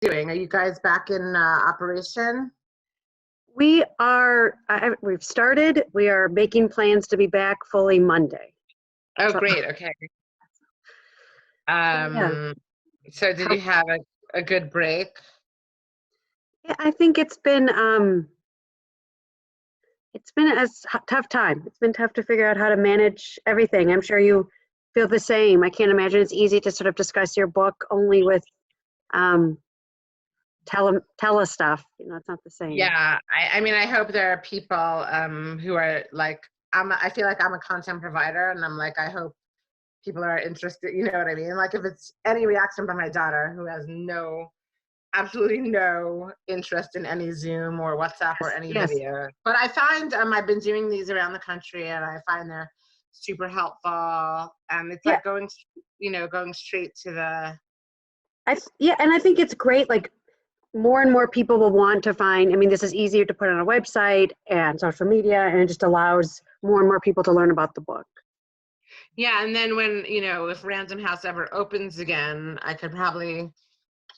doing? Are you guys back in operation? We are, we've started, we are making plans to be back fully Monday. Oh, So, great. Okay. yeah. So did you have a good break? Yeah, I think it's been a tough time. It's been tough to figure out how to manage everything. I'm sure you feel the same. I can't imagine it's easy to sort of discuss your book only with tele stuff. It's not the same. Yeah. I mean, I hope there are people who are like, I feel like I'm a content provider, and I'm like, I hope people are interested. You know what I mean? Like, if it's any reaction from my daughter, who has absolutely no interest in any Zoom or WhatsApp or any Yes. video. But I find I've been doing these around the country, and I find they're super helpful. And it's like going straight to the. And I think it's great. Like, more and more people will want to find, this is easier to put on a website and social media, and it just allows more and more people to learn about the book. Yeah, and then when, if Random House ever opens again, I could probably,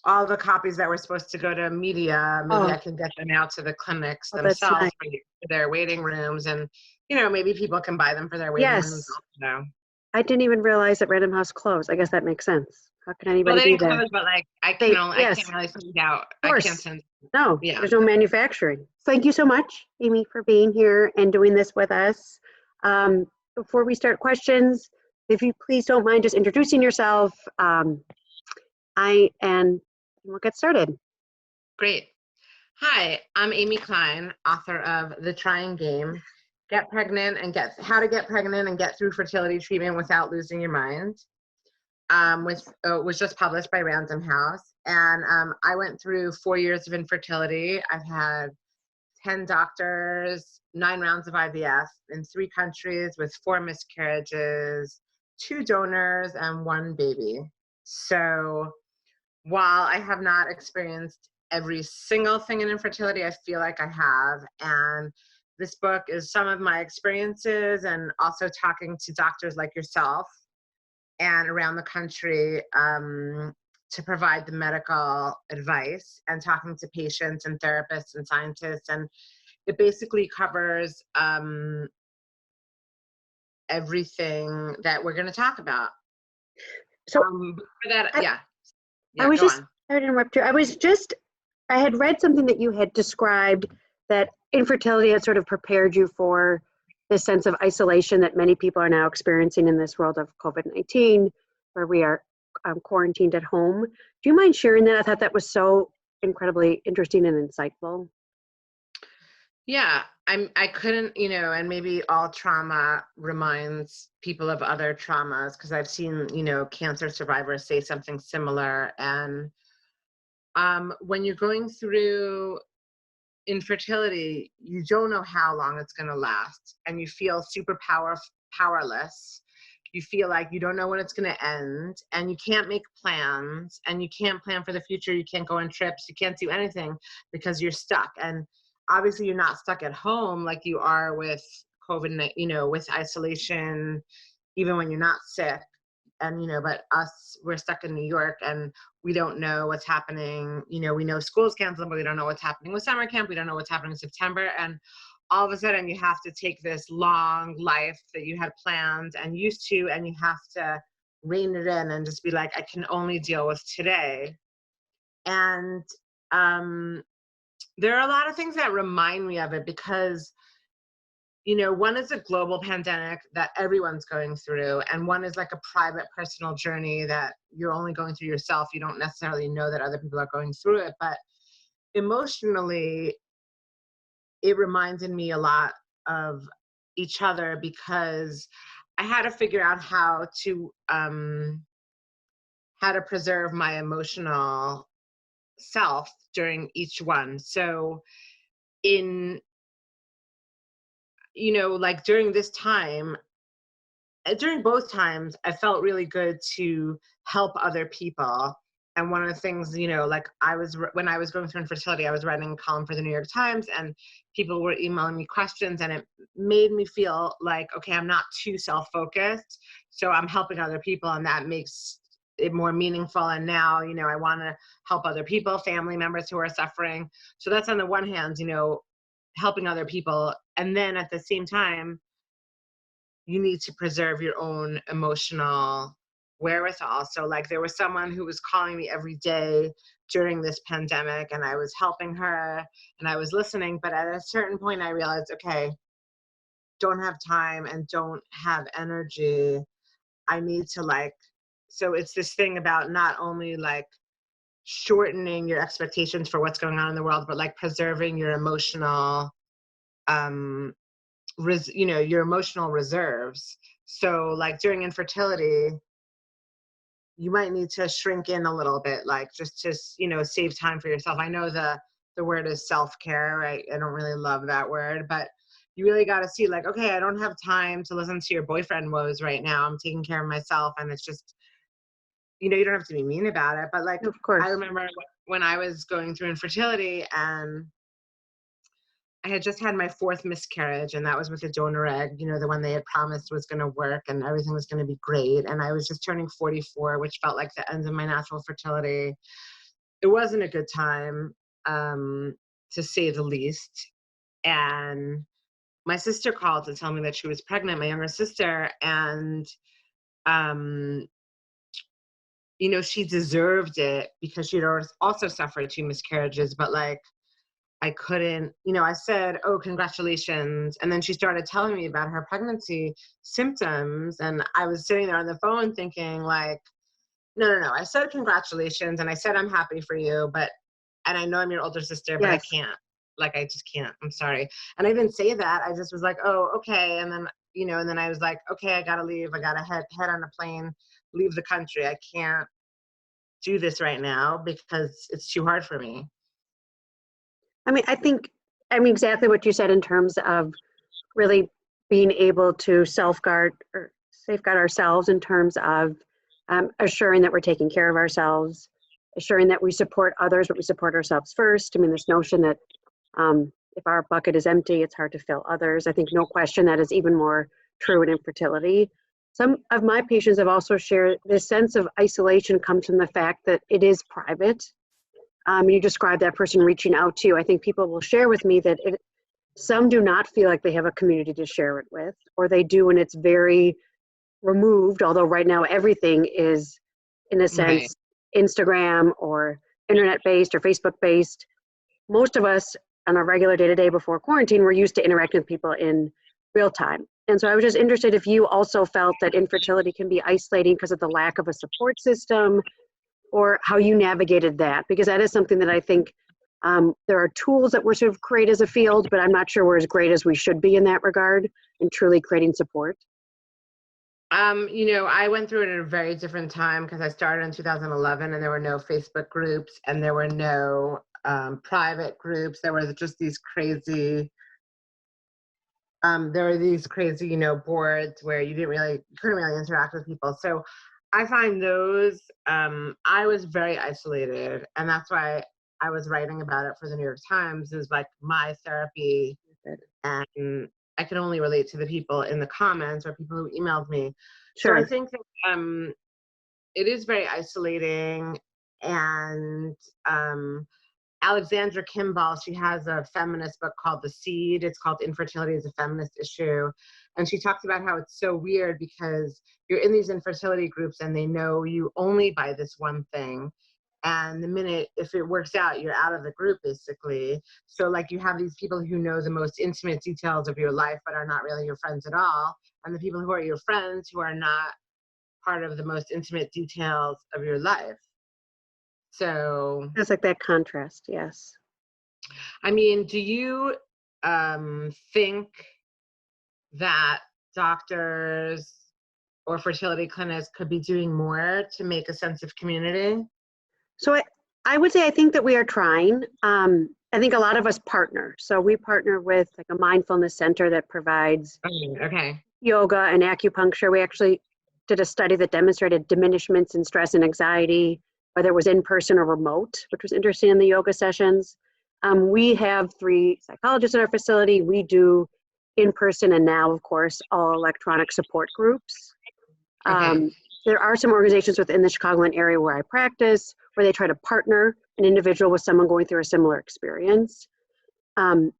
all the copies that were supposed to go to media, maybe I can get them out to the clinics themselves for their waiting rooms, and, maybe people can buy them for their waiting rooms also. I didn't even realize that Random House closed. I guess that makes sense. How can anybody be there? Close, but like I can't really send out. Of course. I can't send. No, there's no manufacturing. Thank you so much, Amy, for being here and doing this with us. Before we start questions, if you please don't mind just introducing yourself, and we'll get started. Great. Hi, I'm Amy Klein, author of The Trying Game, How to Get Pregnant and Get Through Fertility Treatment Without Losing Your Mind. Was just published by Random House, and I went through 4 years of infertility. I've had 10 doctors, 9 rounds of IVF in 3 countries with 4 miscarriages, 2 donors, and 1 baby. So while I have not experienced every single thing in infertility, I feel like I have. And this book is some of my experiences, and also talking to doctors like yourself and around the country to provide the medical advice, and talking to patients and therapists and scientists. And it basically covers everything that we're going to talk about. So for that, sorry to interrupt you. I had read something that you had described that infertility had sort of prepared you for this sense of isolation that many people are now experiencing in this world of COVID-19, where we are quarantined at home. Do you mind sharing that? I thought that was so incredibly interesting and insightful. Yeah, I couldn't, and maybe all trauma reminds people of other traumas, because I've seen, cancer survivors say something similar. And when you're going through infertility, you don't know how long it's going to last, and you feel super powerless. You feel like you don't know when it's going to end, and you can't make plans, and you can't plan for the future. You can't go on trips. You can't do anything because you're stuck. And obviously you're not stuck at home like you are with COVID, with isolation, even when you're not sick. And, but we're stuck in New York, and we don't know what's happening. We know school's canceled, but we don't know what's happening with summer camp. We don't know what's happening in September. And all of a sudden you have to take this long life that you had planned and used to, and you have to rein it in and just be like, I can only deal with today. And there are a lot of things that remind me of it, because one is a global pandemic that everyone's going through, and one is like a private personal journey that you're only going through yourself. You don't necessarily know that other people are going through it, but emotionally it reminded me a lot of each other, because I had to figure out how to preserve my emotional self during each one. So like during this time, during both times, I felt really good to help other people. And one of the things, like when I was going through infertility, I was writing a column for the New York Times, and people were emailing me questions, and it made me feel like, okay, I'm not too self-focused, so I'm helping other people, and that makes it more meaningful. And now, you know, I want to help other people, family members who are suffering. So that's on the one hand, you know, helping other people. And then at the same time, you need to preserve your own emotional wherewithal. So like there was someone who was calling me every day during this pandemic, and I was helping her and I was listening. But at a certain point I realized, okay, don't have time and don't have energy. I need to like, so it's this thing about not only like shortening your expectations for what's going on in the world, but like preserving your emotional, you know, your emotional reserves. So like during infertility, you might need to shrink in a little bit, like just to, you know, save time for yourself. I know the word is self-care, right? I don't really love that word, but you really got to see like, okay, I don't have time to listen to your boyfriend woes right now. I'm taking care of myself. And it's just, you know, you don't have to be mean about it, but like, Of course. I remember when I was going through infertility and I had just had my 4th miscarriage, and that was with a donor egg, you know, the one they had promised was going to work and everything was going to be great. And I was just turning 44, which felt like the end of my natural fertility. It wasn't a good time, to say the least. And my sister called to tell me that she was pregnant, my younger sister, and um, you know, she deserved it because she'd also suffered 2 miscarriages, but like I couldn't, you know, I said, oh, congratulations. And then she started telling me about her pregnancy symptoms. And I was sitting there on the phone thinking like, no. I said congratulations and I said I'm happy for you, but, and I know I'm your older sister, but I Yes. can't. Like, I just can't. I'm sorry. And I didn't say that. I just was like, oh, okay. And then, you know, and then I was like, okay, I gotta leave. I gotta head on a plane, leave the country. I can't do this right now because it's too hard for me. I mean, I mean, exactly what you said in terms of really being able to safeguard ourselves in terms of assuring that we're taking care of ourselves, assuring that we support others, but we support ourselves first. I mean, this notion that if our bucket is empty, it's hard to fill others. I think no question that is even more true in infertility. Some of my patients have also shared this sense of isolation comes from the fact that it is private. You described that person reaching out to you. I think people will share with me that some do not feel like they have a community to share it with, or they do and it's very removed, although right now everything is, in a Right. sense, Instagram or internet-based or Facebook-based. Most of us on a regular day-to-day before quarantine, we're used to interacting with people in real time. And so I was just interested if you also felt that infertility can be isolating because of the lack of a support system, or how you navigated that, because that is something that I think there are tools that we're sort of create as a field, but I'm not sure we're as great as we should be in that regard in truly creating support. You know, I went through it at a very different time because I started in 2011 and there were no Facebook groups and there were no private groups. There were just these crazy, you know, boards where you couldn't really interact with people. So I find those, I was very isolated, and that's why I was writing about it for the New York Times, is like my therapy. And I can only relate to the people in the comments or people who emailed me. So I Sure. think that it is very isolating. And Alexandra Kimball, she has a feminist book called The Seed. It's called Infertility as a Feminist Issue. And she talks about how it's so weird because you're in these infertility groups and they know you only by this one thing. And the minute, if it works out, you're out of the group, basically. So like you have these people who know the most intimate details of your life, but are not really your friends at all. And the people who are your friends who are not part of the most intimate details of your life. So It's like that contrast, yes. I mean, do you think that doctors or fertility clinics could be doing more to make a sense of community? So I would say I think that we are trying. I think a lot of us partner. So we partner with like a mindfulness center that provides Okay. yoga and acupuncture. We actually did a study that demonstrated diminishments in stress and anxiety, whether it was in person or remote, which was interesting in the yoga sessions. We have 3 psychologists in our facility. We do in person and now, of course, all electronic support groups. Okay. there are some organizations within the Chicagoland area where I practice, where they try to partner an individual with someone going through a similar experience. And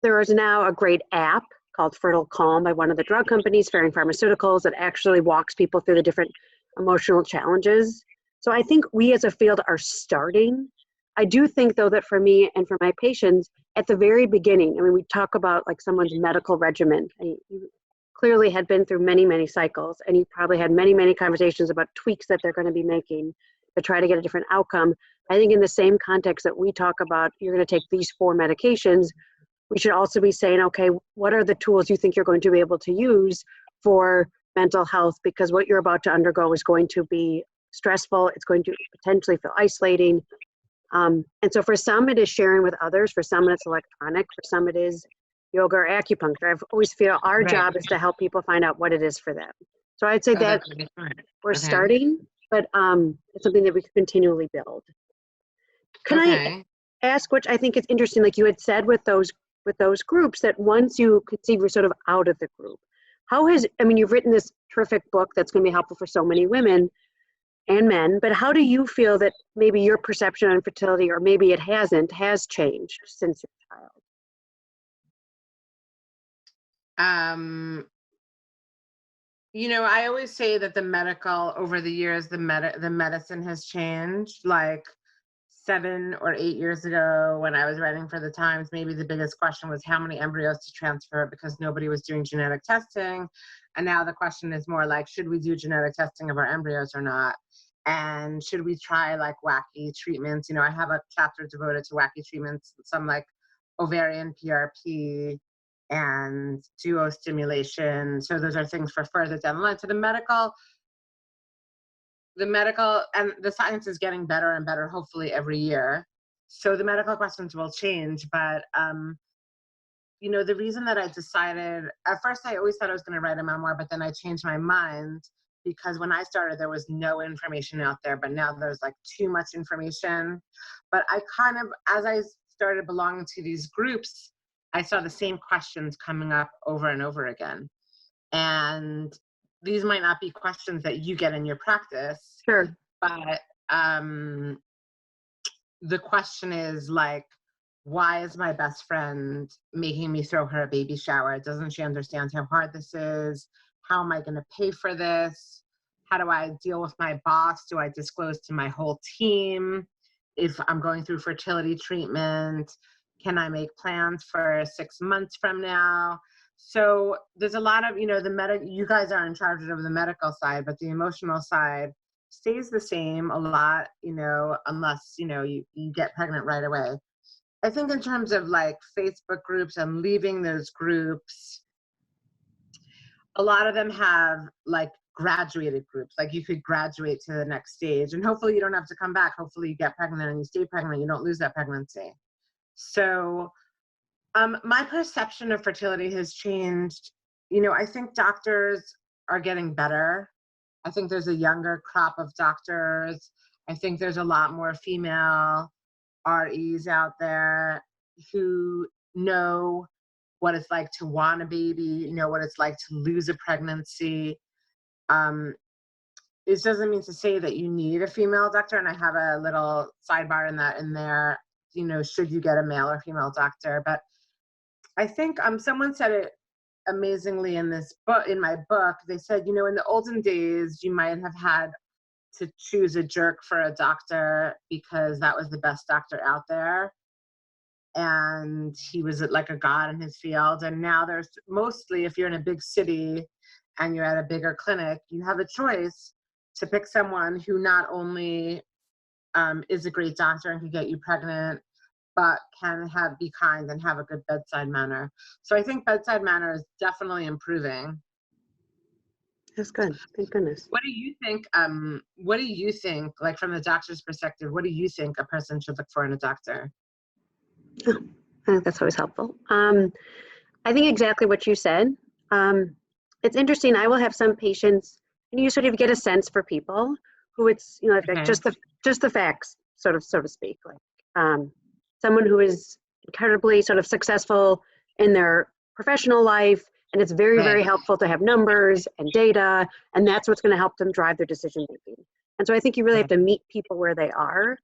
there is now a great app called Fertile Calm by one of the drug companies, Ferring Pharmaceuticals, that actually walks people through the different emotional challenges. So I think we as a field are starting. I do think, though, that for me and for my patients, at the very beginning, I mean, we talk about like someone's medical regimen. You clearly had been through many, many cycles, and you probably had many, many conversations about tweaks that they're going to be making to try to get a different outcome. I think in the same context that we talk about, you're going to take these 4 medications, we should also be saying, okay, what are the tools you think you're going to be able to use for mental health? Because what you're about to undergo is going to be stressful. It's going to potentially feel isolating. And so for some, it is sharing with others. For some, it's electronic. For some, it is yoga or acupuncture. I've always feel our job is to help people find out what it is for them. So I'd say that we're starting, but it's something that we can continually build. Can I ask, which I think is interesting, like you had said with those groups, that once you could see we're sort of out of the group, I mean, you've written this terrific book that's going to be helpful for so many women and men, but how do you feel that maybe your perception on fertility, or maybe it hasn't, has changed since your child? You know, I always say that the medical, over the years, the medicine has changed. Like 7 or 8 years ago, when I was writing for the Times, maybe the biggest question was how many embryos to transfer, because nobody was doing genetic testing. And now the question is more like, should we do genetic testing of our embryos or not? And should we try like wacky treatments? You know, I have a chapter devoted to wacky treatments, some like ovarian PRP and duo stimulation. So those are things for further down the line. So the medical and the science is getting better and better, hopefully every year. So the medical questions will change. But, you know, the reason that I decided, at first I always thought I was going to write a memoir, but then I changed my mind, because when I started, there was no information out there, but now there's like too much information. But I kind of, as I started belonging to these groups, I saw the same questions coming up over and over again. And these might not be questions that you get in your practice. Sure. But the question is like, why is my best friend making me throw her a baby shower? Doesn't she understand how hard this is? How am I going to pay for this? How do I deal with my boss? Do I disclose to my whole team if I'm going through fertility treatment? Can I make plans for 6 months from now? So there's a lot of, you know, you guys are in charge of the medical side, but the emotional side stays the same a lot, you know, unless, you know, you get pregnant right away. I think in terms of like Facebook groups and leaving those groups, a lot of them have like graduated groups. Like you could graduate to the next stage, and hopefully you don't have to come back. Hopefully you get pregnant and you stay pregnant. You don't lose that pregnancy. So my perception of fertility has changed. You know, I think doctors are getting better. I think there's a younger crop of doctors. I think there's a lot more female REs out there who know what it's like to want a baby, know what it's like to lose a pregnancy. It doesn't mean to say that you need a female doctor, and I have a little sidebar in there, you know, should you get a male or female doctor. But I think someone said it amazingly in this book, in my book. They said, you know, in the olden days, you might have had to choose a jerk for a doctor because that was the best doctor out there. And he was like a god in his field. And now there's mostly, if you're in a big city and you're at a bigger clinic, you have a choice to pick someone who not only is a great doctor and can get you pregnant, but can be kind and have a good bedside manner. So I think bedside manner is definitely improving. That's good. Thank goodness. What do you think? What do you think, like from the doctor's perspective, what do you think a person should look for in a doctor? Oh, I think that's always helpful. I think exactly what you said. It's interesting. I will have some patients, and you sort of get a sense for people who it's, you know, like just the facts, sort of, so to speak. Like someone who is incredibly sort of successful in their professional life, And it's very, very Right. helpful to have numbers and data, and that's what's going to help them drive their decision making. And so I think you really have to meet people where they are.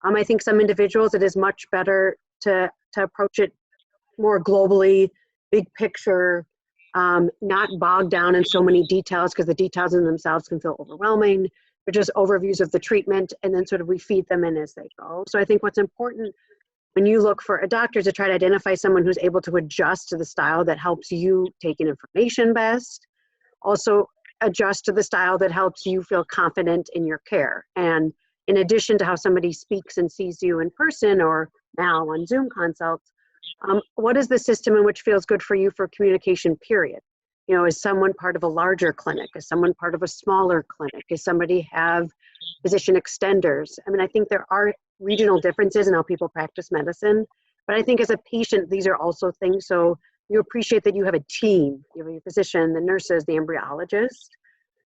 I think some individuals, it is much better to approach it more globally, big picture, not bogged down in so many details, because the details in themselves can feel overwhelming, but just overviews of the treatment, and then sort of we feed them in as they go. So I think what's important when you look for a doctor is to try to identify someone who's able to adjust to the style that helps you take in information best, also adjust to the style that helps you feel confident in your care. And in addition to how somebody speaks and sees you in person or now on Zoom consults, what is the system in which feels good for you for communication, period? You know, is someone part of a larger clinic? Is someone part of a smaller clinic? Is somebody have physician extenders? I mean, I think there are regional differences in how people practice medicine, but I think as a patient, these are also things. So you appreciate that you have a team. You have your physician, the nurses, the embryologist.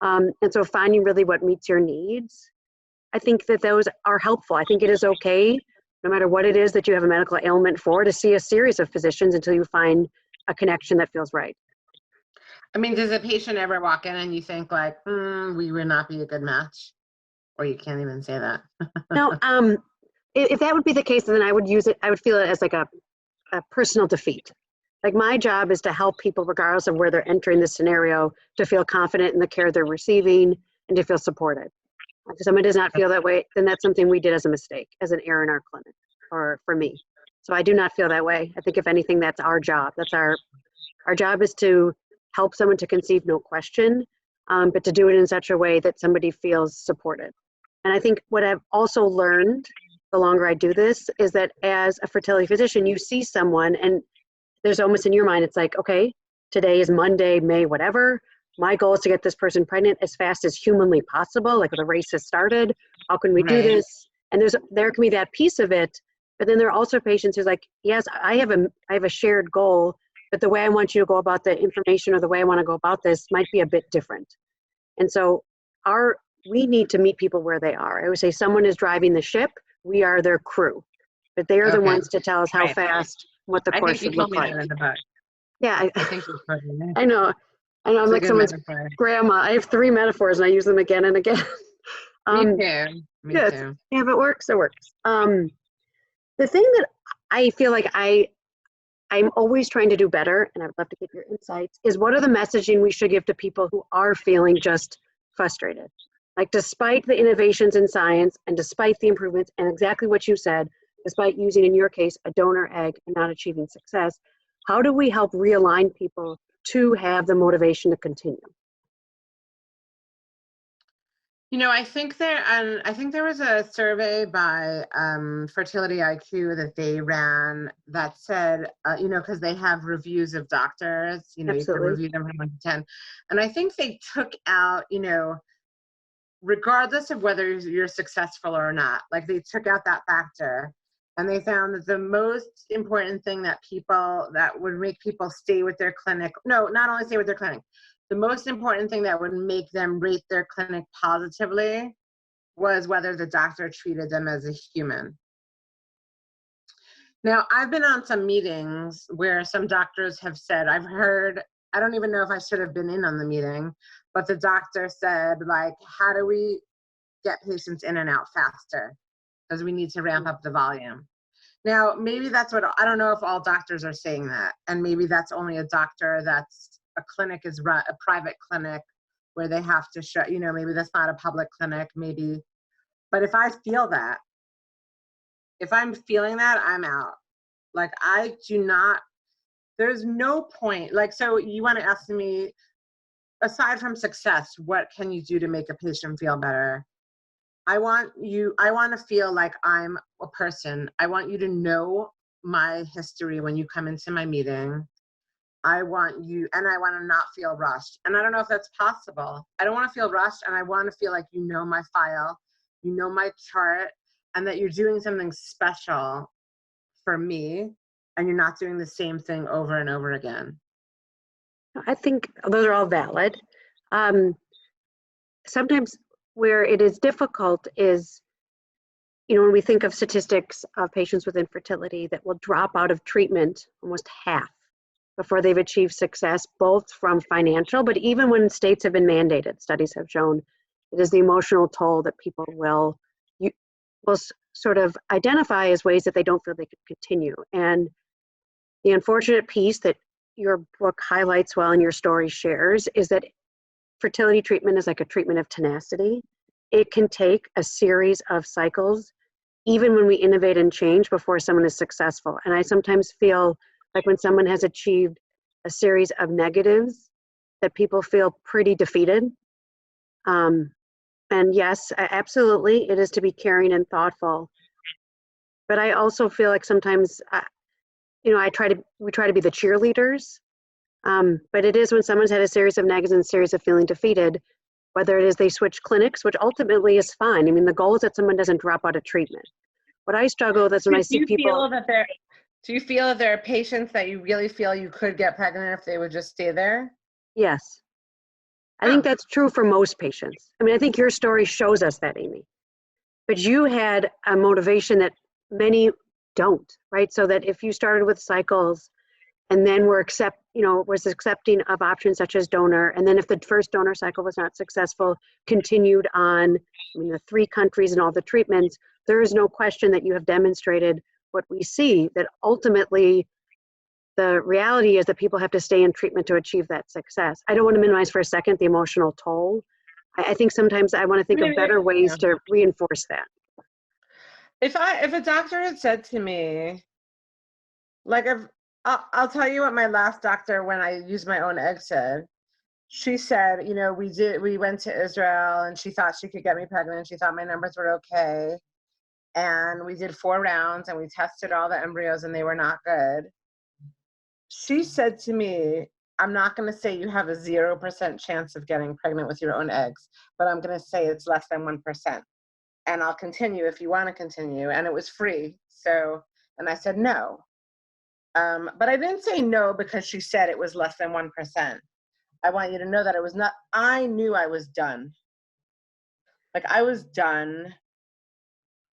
And so finding really what meets your needs, I think that those are helpful. I think it is okay, no matter what it is that you have a medical ailment for, to see a series of physicians until you find a connection that feels right. I mean, does a patient ever walk in and you think like, we would not be a good match? Or you can't even say that? No, if that would be the case, then I would use it, I would feel it as like a personal defeat. Like my job is to help people, regardless of where they're entering the scenario, to feel confident in the care they're receiving and to feel supported. If someone does not feel that way, then that's something we did as a mistake, as an error in our clinic, or for me. So I do not feel that way. I think if anything, that's our job. That's our job is to help someone to conceive, no question, but to do it in such a way that somebody feels supported. And I think what I've also learned the longer I do this is that as a fertility physician, you see someone and there's almost in your mind, it's like, okay, today is Monday, May, whatever. My goal is to get this person pregnant as fast as humanly possible. Like the race has started. How can we do this? And there can be that piece of it. But then there are also patients who's like, yes, I have a shared goal, but the way I want you to go about the information or the way I want to go about this might be a bit different. And so we need to meet people where they are. I always say someone is driving the ship. We are their crew, but they are the ones to tell us how fast, what the course should look like. Yeah, I think you've heard me. I know. I'm like someone's grandma. I have 3 metaphors and I use them again and again. Me too. Me too. Yeah, if it works, it works. The thing that I feel like I'm always trying to do better, and I'd love to get your insights, is what are the messaging we should give to people who are feeling just frustrated? Like despite the innovations in science and despite the improvements and exactly what you said, despite using, in your case, a donor egg and not achieving success, how do we help realign people to have the motivation to continue? You know, I think there was a survey by Fertility IQ that they ran that said, because they have reviews of doctors, you can review them from 1 to 10. And I think they took out, regardless of whether you're successful or not, like they took out that factor. And they found that the most important thing that would make people stay with their clinic, not only stay with their clinic, the most important thing that would make them rate their clinic positively was whether the doctor treated them as a human. Now, I've been on some meetings where some doctors have said, I don't even know if I should have been in on the meeting, but the doctor said, like, how do we get patients in and out faster? Because we need to ramp up the volume. Now, maybe that's I don't know if all doctors are saying that. And maybe that's only a doctor that's a clinic is a private clinic where they have to show, maybe that's not a public clinic, maybe. But if I feel that, if I'm feeling that, I'm out. Like there's no point. Like, so you want to ask me, aside from success, what can you do to make a patient feel better? I want to feel like I'm a person. I want you to know my history when you come into my meeting. I want to not feel rushed. And I don't know if that's possible. I don't want to feel rushed, and I want to feel like you know my file, you know my chart, and that you're doing something special for me, and you're not doing the same thing over and over again. I think those are all valid. Sometimes where it is difficult is, when we think of statistics of patients with infertility that will drop out of treatment, almost half before they've achieved success, both from financial, but even when states have been mandated, studies have shown it is the emotional toll that people will sort of identify as ways that they don't feel they can continue. And the unfortunate piece that your book highlights well and your story shares is that fertility treatment is like a treatment of tenacity. It can take a series of cycles, even when we innovate and change, before someone is successful. And I sometimes feel like when someone has achieved a series of negatives, that people feel pretty defeated. And yes, absolutely, it is to be caring and thoughtful. But I also feel like sometimes, we try to be the cheerleaders. But it is when someone's had a series of negatives and a series of feeling defeated, whether it is they switch clinics, which ultimately is fine. I mean, the goal is that someone doesn't drop out of treatment. What I struggle with is when I see people. Do you feel that there are patients that you really feel you could get pregnant if they would just stay there? Yes. I think that's true for most patients. I mean, I think your story shows us that, Amy. But you had a motivation that many don't, right? So that if you started with cycles and then was accepting of options such as donor, and then if the first donor cycle was not successful, continued on, the 3 countries and all the treatments, there is no question that you have demonstrated what we see, that ultimately the reality is that people have to stay in treatment to achieve that success. I don't want to minimize for a second the emotional toll. I think sometimes I want to think of better ways to reinforce that. If a doctor had said to me, like, I'll tell you what my last doctor, when I used my own egg, said. She said, we went to Israel and she thought she could get me pregnant. She thought my numbers were okay. And we did 4 rounds and we tested all the embryos and they were not good. She said to me, I'm not going to say you have a 0% chance of getting pregnant with your own eggs, but I'm going to say it's less than 1%. And I'll continue if you want to continue. And it was free. And I said no. But I didn't say no because she said it was less than 1%. I want you to know that it was not, I knew I was done. Like, I was done.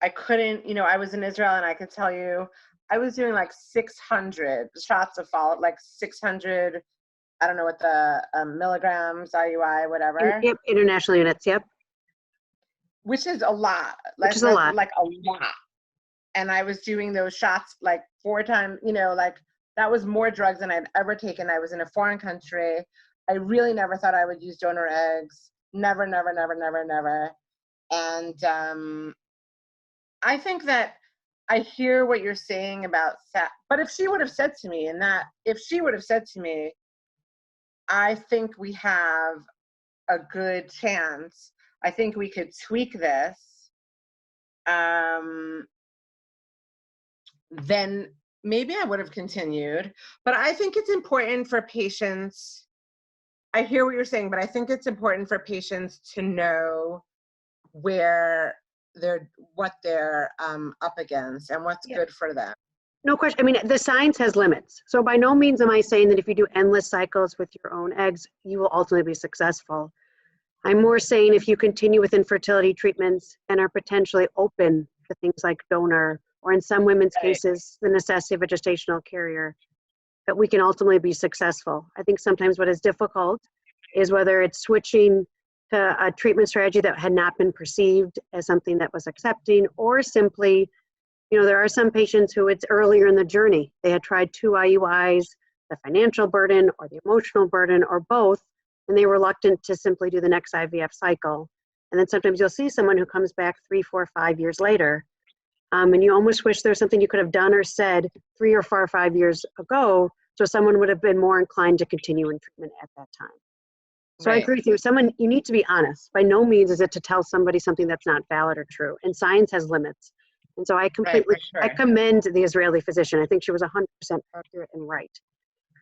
I couldn't, I was in Israel and I could tell you, I was doing like 600 shots of follow-up, like 600, I don't know what the milligrams, IUI, whatever. Yep, international units, yep. Which is a lot. Which is a lot. Like a lot. And I was doing those shots like 4 times, like that was more drugs than I'd ever taken. I was in a foreign country. I really never thought I would use donor eggs. Never, never, never, never, never. And I think that I hear what you're saying about but if she would have said to me, I think we have a good chance. I think we could tweak this. Then maybe I would have continued. But I think it's important for patients. I hear what you're saying, but I think it's important for patients to know what they're up against and what's good for them. No question. I mean, the science has limits. So by no means am I saying that if you do endless cycles with your own eggs, you will ultimately be successful. I'm more saying if you continue with infertility treatments and are potentially open to things like donor, or in some women's cases, the necessity of a gestational carrier, that we can ultimately be successful. I think sometimes what is difficult is whether it's switching to a treatment strategy that had not been perceived as something that was accepting, or simply, there are some patients who it's earlier in the journey. They had tried 2 IUIs, the financial burden or the emotional burden or both, and they were reluctant to simply do the next IVF cycle. And then sometimes you'll see someone who comes back 3, 4, 5 years later, and you almost wish there's something you could have done or said 3 or 4 or 5 years ago, so someone would have been more inclined to continue in treatment at that time. So I agree with you. You need to be honest. By no means is it to tell somebody something that's not valid or true. And science has limits. And so I I commend the Israeli physician. I think she was 100% accurate and right.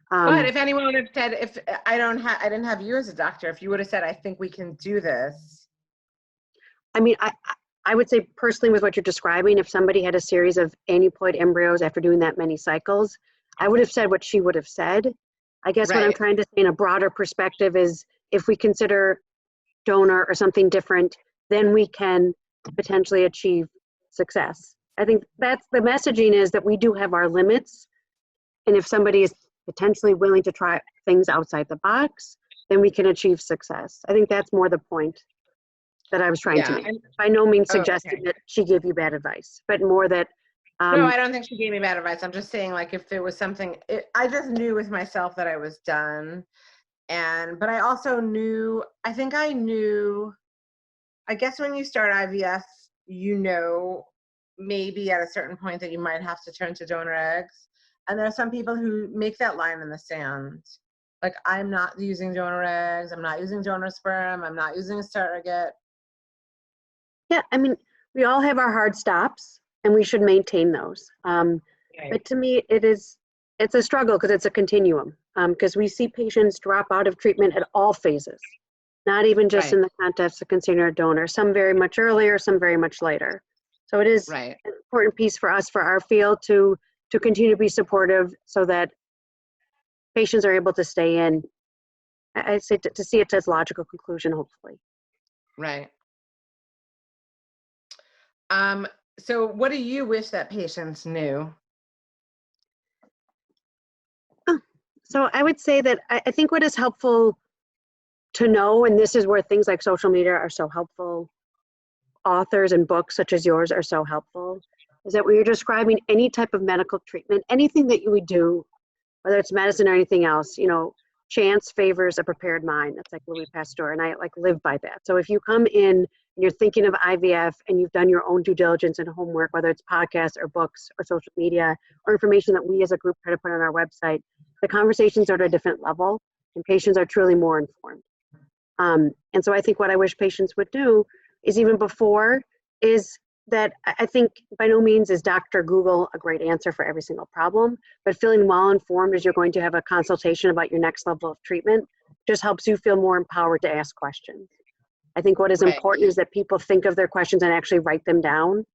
But if anyone would have said, if I didn't have you as a doctor, if you would have said, I think we can do this. I mean, I would say personally with what you're describing, if somebody had a series of aneuploid embryos after doing that many cycles, I would have said what she would have said. I guess what I'm trying to say in a broader perspective is if we consider donor or something different, then we can potentially achieve success. I think that's the messaging, is that we do have our limits. And if somebody is potentially willing to try things outside the box, then we can achieve success. I think that's more the point that I was trying to make. By no means suggesting that she gave you bad advice, but more that. No, I don't think she gave me bad advice. I'm just saying, like, if there was something, I just knew with myself that I was done. But I also knew, I guess when you start IVF, maybe at a certain point that you might have to turn to donor eggs. And there are some people who make that line in the sand. Like, I'm not using donor eggs, I'm not using donor sperm, I'm not using a surrogate. Yeah, I mean, we all have our hard stops and we should maintain those. But to me, it's a struggle because it's a continuum. Because we see patients drop out of treatment at all phases, not even just in the context of considering a donor, some very much earlier, some very much later. So it is an important piece for us, for our field, to continue to be supportive so that patients are able to stay in. I say to see it to its logical conclusion, hopefully. Right. So what do you wish that patients knew? So I would say that I think what is helpful to know, and this is where things like social media are so helpful, authors and books such as yours are so helpful, is that when you're describing any type of medical treatment, anything that you would do, whether it's medicine or anything else, chance favors a prepared mind. That's like Louis Pasteur, and I live by that. So if you come in and you're thinking of IVF and you've done your own due diligence and homework, whether it's podcasts or books or social media or information that we as a group try to put on our website, the conversations are at a different level and patients are truly more informed. And so I think what I wish patients would do is, even before, is that I think by no means is Dr. Google a great answer for every single problem, but feeling well informed as you're going to have a consultation about your next level of treatment just helps you feel more empowered to ask questions. I think what is important is that people think of their questions and actually write them down.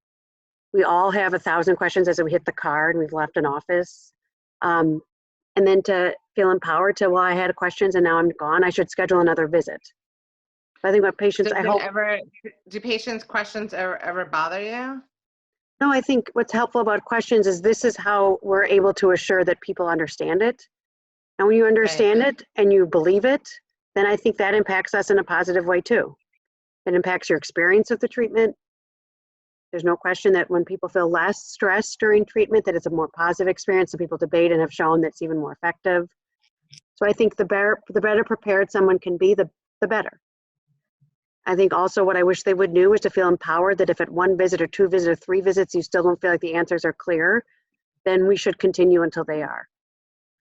We all have 1,000 questions as we hit the car and we've left an office. And then to feel empowered to, well, I had questions and now I'm gone, I should schedule another visit. I think what patients, do patients' questions ever bother you? No, I think what's helpful about questions is this is how we're able to assure that people understand it. And when you understand it and you believe it, then I think that impacts us in a positive way too. It impacts your experience of the treatment. There's no question that when people feel less stressed during treatment, that it's a more positive experience. So people debate and have shown that's even more effective. So I think the better prepared someone can be, the better. I think also what I wish they would do is to feel empowered that if at 1 visit or 2 visits or 3 visits you still don't feel like the answers are clear, then we should continue until they are.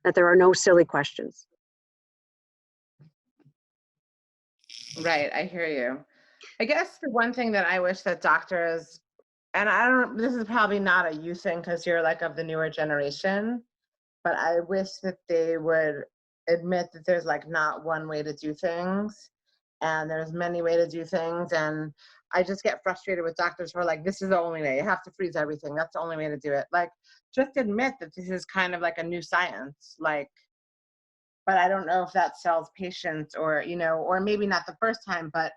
That there are no silly questions. Right, I hear you. I guess the one thing that I wish that doctors, and this is probably not a you thing because you're like of the newer generation, but I wish that they would admit that there's like not one way to do things. And there's many ways to do things, and I just get frustrated with doctors who are like, this is the only way, you have to freeze everything, that's the only way to do it. Like, just admit that this is kind of like a new science, like, but I don't know if that sells patients, or or maybe not the first time, but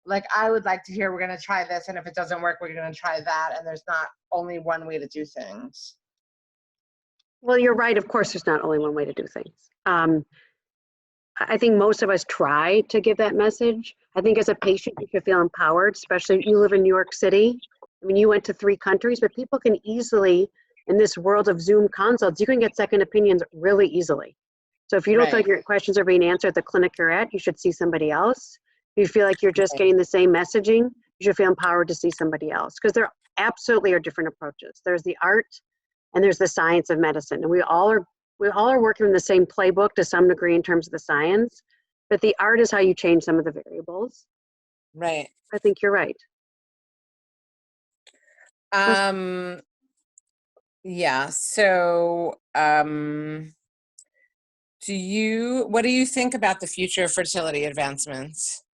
like, I would like to hear, we're going to try this, and if it doesn't work, we're going to try that, and there's not only one way to do things. Well, you're right, of course there's not only one way to do things. I think most of us try to give that message. I think as a patient, you should feel empowered, especially if you live in New York City. I mean, you went to 3 countries, but people can easily, in this world of Zoom consults, you can get second opinions really easily. So if you don't feel like your questions are being answered at the clinic you're at, you should see somebody else. If you feel like you're just getting the same messaging, you should feel empowered to see somebody else. Because there absolutely are different approaches. There's the art and there's the science of medicine. And we all are working in the same playbook to some degree in terms of the science, but the art is how you change some of the variables. Right. I think you're right. Yeah. So, what do you think about the future of fertility advancements?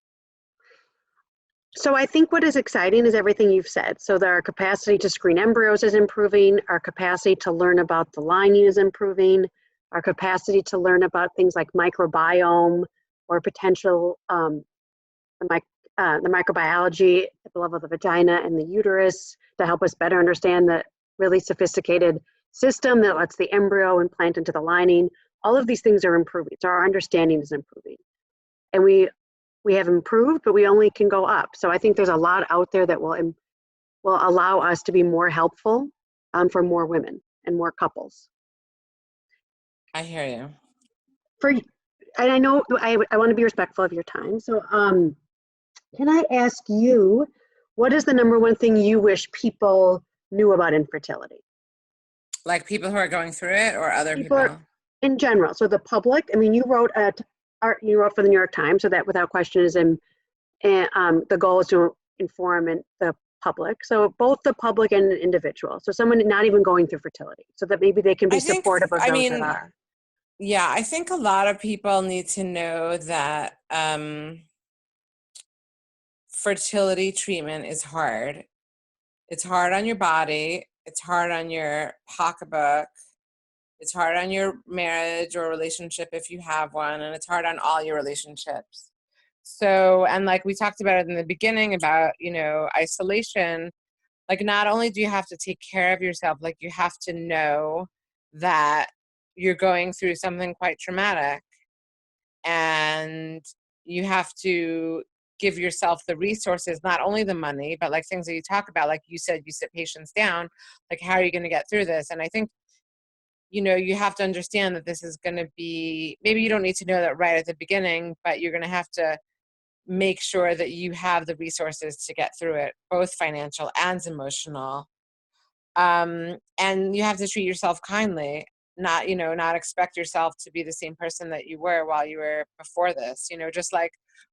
So I think what is exciting is everything you've said. So that our capacity to screen embryos is improving, our capacity to learn about the lining is improving, our capacity to learn about things like microbiome or potential the microbiology at the level of the vagina and the uterus to help us better understand the really sophisticated system that lets the embryo implant into the lining. all of these things are improving. So our understanding is improving. And we have improved, but we only can go up. So I think there's a lot out there that will allow us to be more helpful for more women and more couples. I hear you. And I know I want to be respectful of your time. So can I ask you, what is the number one thing you wish people knew about infertility? Like people who are going through it, or other people? In general. So the public, I mean, you wrote for the New York Times, so that without question is the goal is to inform the public. So both the public and the individual. So someone not even going through fertility, so that maybe they can be supportive of those that are. Yeah, I think a lot of people need to know that fertility treatment is hard. It's hard on your body. It's hard on your pocketbook. It's hard on your marriage or relationship if you have one, and it's hard on all your relationships. So, and like we talked about it in the beginning about, isolation, like not only do you have to take care of yourself, like you have to know that you're going through something quite traumatic, and you have to give yourself the resources, not only the money, but like things that you talk about, like you said, you sit patients down, like how are you going to get through this? And I think, you have to understand that this is going to be, maybe you don't need to know that right at the beginning, but you're going to have to make sure that you have the resources to get through it, both financial and emotional. And you have to treat yourself kindly, not expect yourself to be the same person that you were while you were before this, just like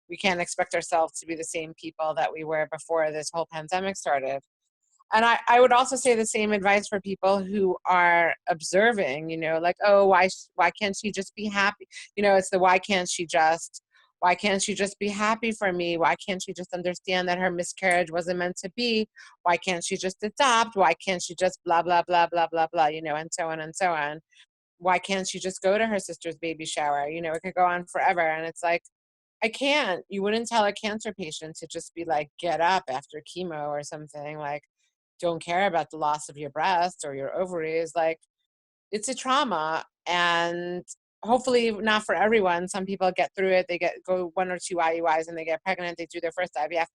we can't expect ourselves to be the same people that we were before this whole pandemic started. And I would also say the same advice for people who are observing, like, oh, why can't she just be happy? It's the why can't she just be happy for me? Why can't she just understand that her miscarriage wasn't meant to be? Why can't she just adopt? Why can't she just blah, blah, blah, blah, blah, blah, and so on and so on. Why can't she just go to her sister's baby shower? It could go on forever. And it's like, I can't. You wouldn't tell a cancer patient to just be like, get up after chemo or something, like, don't care about the loss of your breasts or your ovaries. Like, it's a trauma, and hopefully not for everyone. Some people get through it. They go 1 or 2 IUIs and they get pregnant. They do their first IVF.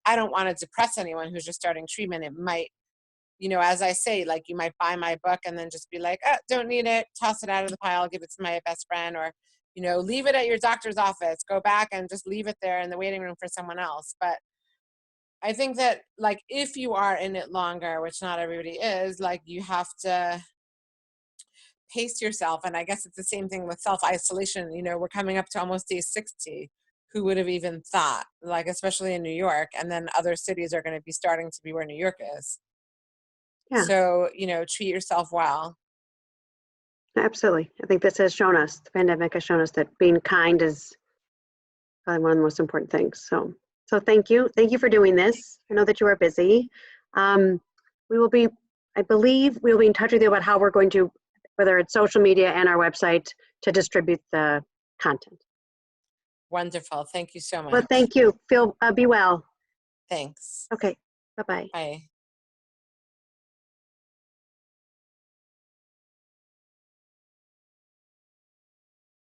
I don't want to depress anyone who's just starting treatment. It might, as I say, like you might buy my book and then just be like, oh, don't need it. Toss it out of the pile. Give it to my best friend, or, leave it at your doctor's office. Go back and just leave it there in the waiting room for someone else. But I think that, like, if you are in it longer, which not everybody is, like, you have to pace yourself. And I guess it's the same thing with self-isolation. We're coming up to almost day 60. Who would have even thought, like, especially in New York, and then other cities are going to be starting to be where New York is. Yeah. So, treat yourself well. Absolutely. I think this has shown us, the pandemic has shown us that being kind is probably one of the most important things. So thank you. Thank you for doing this. I know that you are busy. I believe we'll be in touch with you about how we're going to, whether it's social media and our website, to distribute the content. Wonderful. Thank you so much. Well, thank you. Be well. Thanks. Okay. Bye-bye. Bye.